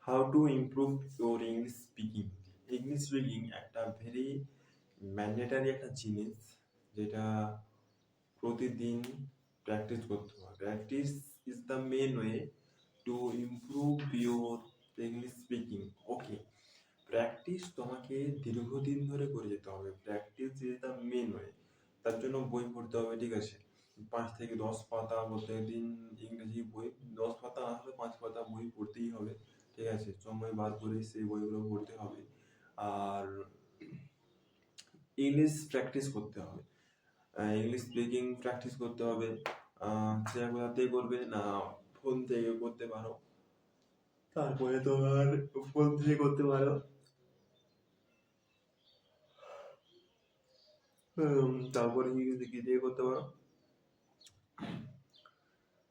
How to improve your English speaking. English speaking একটা very mandatory একটা জিনিস, যেটা প্রতিদিন প্র্যাকটিস করতে হবে। Practice is the main way to improve your English speaking. Okay, practice তোমাকে দীর্ঘদিন ধরে করে যেতে হবে। Practice is the main way. তার জন্য বই পড়তে হবে, ঠিক আছে? 5 থেকে 10 পাতা প্রত্যেকদিন ইংরেজি বই, 10 পাতা না হলে 5 পাতা বই পড়তেই হবে, ঠিক আছে? সময় বার করে সেই বইগুলো পড়তে হবে। আর ইংলিশ প্র্যাকটিস করতে হবে, ইংলিশ স্পিকিং প্র্যাকটিস করতে হবে। সেটা কোথাতেই করবে না, ফোন থেকে করতে পারো। তারপরে তোমার ফোন থেকে করতে পারো। তারপরে কি দিয়ে করতে পারো?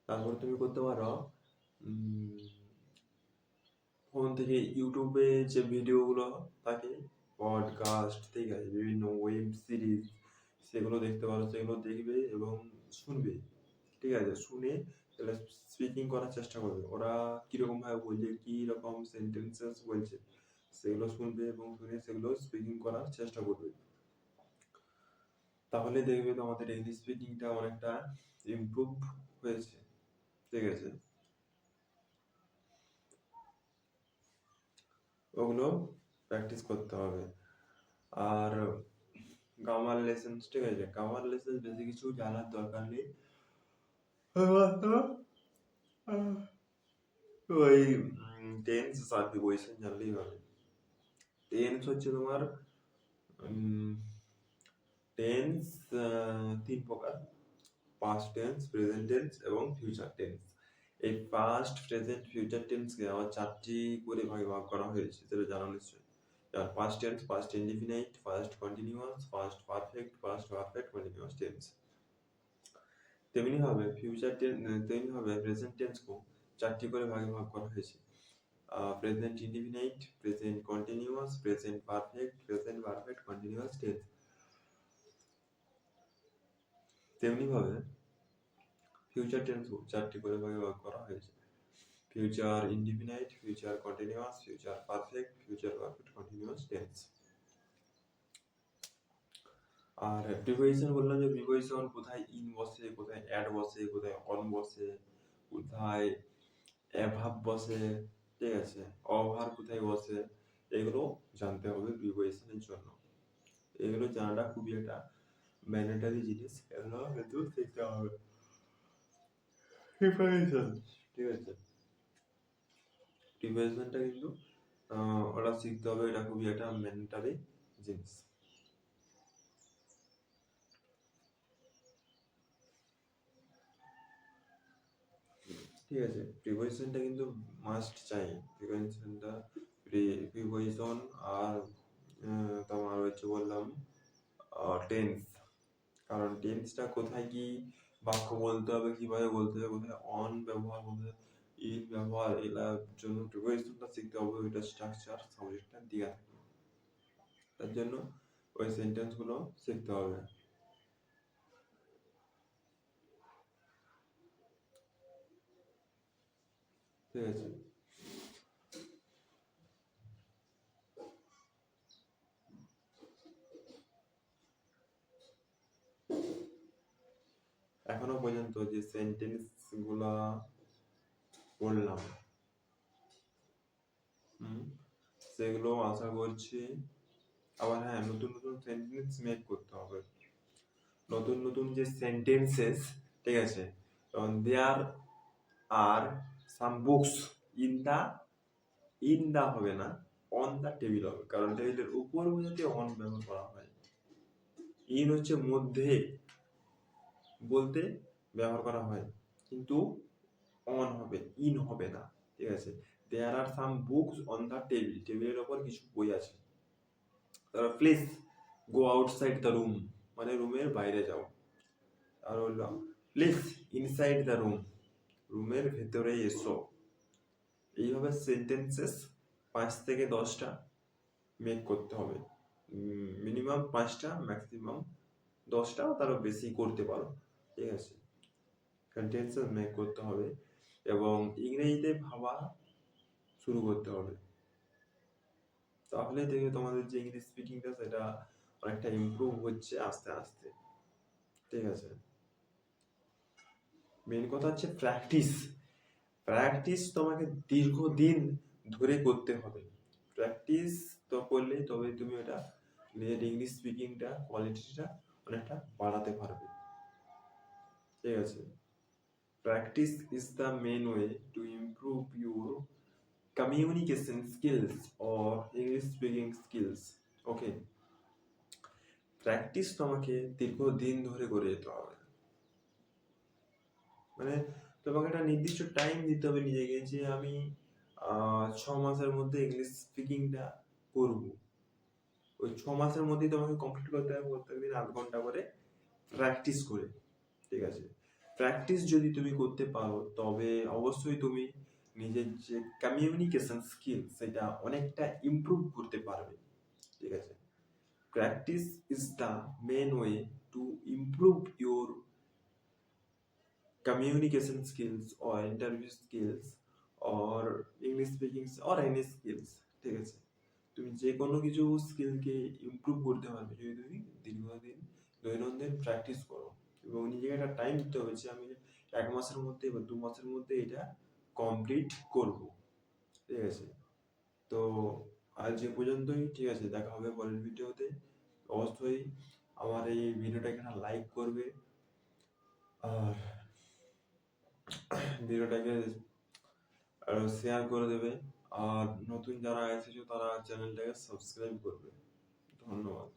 তারপরে তুমি করতে পারো ফোন থেকে ইউটিউবে যে ভিডিওগুলো থাকে, পডকাস্ট, ঠিক আছে, বিভিন্ন ওয়েব সিরিজ, সেগুলো দেখতে পারো। সেগুলো দেখবে এবং শুনবে, ঠিক আছে? শুনে তাহলে স্পিকিং করার চেষ্টা করবে। ওরা কিরকম ভাবে বলছে, কি রকম সেন্টেন্সেস বলছে, সেগুলো শুনবে এবং শুনে সেগুলো স্পিকিং করার চেষ্টা করবে। তাহলে দেখবে তোমাদের ইংলিশ স্পিকিংটা অনেকটা ইমপ্রুভ হয়েছে, ঠিক আছে? ওগুলো প্র্যাকটিস করতে হবে। আর গ্রামার লেসন, ঠিক আছে? গ্রামার লেসন বেশি কিছু জানার দরকার নেই, ওই টেন্স আর প্রিপোজিশন জানলেই হবে। টেন্স হচ্ছে তোমার টেন্স 3 প্রকার: পাস্ট টেন্স, প্রেজেন্ট টেন্স এবং ফিউচার টেন্স। এই পাস্ট, প্রেজেন্ট, ফিউচার টেন্সকে আবার 4টি করে ভাগে ভাগ করা হয়েছে, সেটা জানা নিশ্চয়ই। আর past tense, past indefinite, past continuous, past perfect, past perfect continuous tense. তেমনি ভাবে ফিউচার টেন্স, তেমনি ভাবে প্রেজেন্ট টেন্সকেও 4টি করে ভাগে ভাগ করা হয়েছে: present indefinite, present continuous, present perfect, present perfect continuous tense. তেমনি ভাবে ফিউচার টেন্সকেও 4টি করে ভাগে ভাগ করা হয়েছে: future indefinite, future continuous, future perfect, future perfect continuous tense. আর প্রিপোজিশন বললাম যে প্রিপোজিশন কোথায় ইন বসে, কোথায় অ্যাড বসে, কোথায় অন বসে, কোথায় অ্যাভাব বসে, ঠিক আছে, অভার কোথায় বসে, এগুলো জানতে হবে প্রিপোজিশনের জন্য। এগুলো জানাটা খুবই একটা ম্যান্ডেটরি জিনিস, এগুলো কিন্তু শিখতে হবে। প্রিপারেশন, ঠিক আছে, প্রিপারেশনটা কিন্তু ওটা শিখতে হবে। এটা খুবই একটা ম্যান্ডেটরি জিনিস। ঠিক আছে, প্রিপোজিশনটা কিন্তু মাস্ট চাই। প্রিপোজিশনটা প্রিপোজিশন আর তোমার হচ্ছে বললাম টেন্স। কারণ টেন্সটা কোথায় কি বাক্য বলতে হবে, কিভাবে বলতে হবে, কোথায় অন ব্যবহার, কোথায় ইন ব্যবহার, এগুলোর জন্য প্রিপোজিশনটা শিখতে হবে। ওইটা স্ট্রাকচার সাবজেক্টটা দেওয়া থাকে, তার জন্য ওই সেন্টেন্সগুলো শিখতে হবে। ঠিক আছে, এখনো পর্যন্ত যে সেন্টেন্স গুলা পড়লাম, সেগুলো আশা করছি। আবার হ্যাঁ, নতুন নতুন সেন্টেন্স মেক করতে হবে। নতুন নতুন যে সেন্টেন্সেস, ঠিক আছে, there are some books in the হবে না, অন দা টেবিল হবে। কারণ টেবিলের উপর বোঝাতে অন ব্যবহার করা হয়। ইন হচ্ছে মধ্যে বলতে ব্যবহার করা হয়, কিন্তু অন হবে, ইন হবে না, ঠিক আছে? There are some books on the table, টেবিলের ওপর কিছু বই আছে। তারপর please go outside the room, মানে রুমের বাইরে যাও। আর বললাম প্লিজ ইনসাইড দ্য রুম, রুমের ভেতরে এসো। এইভাবে সেন্টেন্সেস 5 থেকে 10টা মেক করতে হবে। মিনিমাম 5টা, ম্যাক্সিমাম 10টা, তারও বেশি করতে পারো, ঠিক আছে? সেন্টেন্সেস মেক করতে হবে এবং ইংরেজিতে ভাবা শুরু করতে হবে। তাহলে দেখবে তোমাদের যে ইংলিশ স্পিকিংটা সেটা অনেকটা ইমপ্রুভ হচ্ছে আস্তে আস্তে। ঠিক আছে, মেন কথা হচ্ছে প্র্যাকটিস। প্র্যাকটিস তোমাকে দীর্ঘদিন ধরে করতে হবে। প্র্যাকটিস তো করলে তবে তুমি ওটা নিজের ইংলিশ স্পিকিংটা কোয়ালিটিটা অনেকটা বাড়াতে পারবে। ঠিক আছে, practice is the main way to improve your communication skills or English speaking skills. Okay, practice তোমাকে দীর্ঘদিন ধরে করে যেতে হবে। মানে তোমাকে একটা নির্দিষ্ট টাইম দিতে হবে নিজেকে, যে আমি 6 মাসের মধ্যে ইংলিশ স্পিকিংটা করব। ওই 6 মাসের মধ্যেই তোমাকে কমপ্লিট করতে হবে প্রত্যেকদিন 8 ঘন্টা করে প্র্যাকটিস করে। ঠিক আছে, প্র্যাকটিস যদি তুমি করতে পারো তবে অবশ্যই তুমি নিজের যে কমিউনিকেশন স্কিল সেটা অনেকটা ইমপ্রুভ করতে পারবে। ঠিক আছে, practice is the main way to improve your communication skills or interview skills or English speaking or any skills. ঠিক আছে, তুমি যে কোনো কিছু স্কিলকে ইমপ্রুভ করতে পারবে যদি তুমি দীর্ঘদিন দৈনন্দিন প্র্যাকটিস করো এবং নিজেকে একটা টাইম দিতে হবে যে আমি 1 মাসের মধ্যে বা 2 মাসের মধ্যে এটা কমপ্লিট করব। ঠিক আছে, তো আজ এ পর্যন্তই। ঠিক আছে, দেখা হবে পরের ভিডিওতে। অবশ্যই আমার এই ভিডিওটাকে একটা লাইক করবে আর ভিডিওটাকে শেয়ার করে দেবে, আর নতুন যারা এসেছো তারা চ্যানেলটাকে সাবস্ক্রাইব করবে। ধন্যবাদ।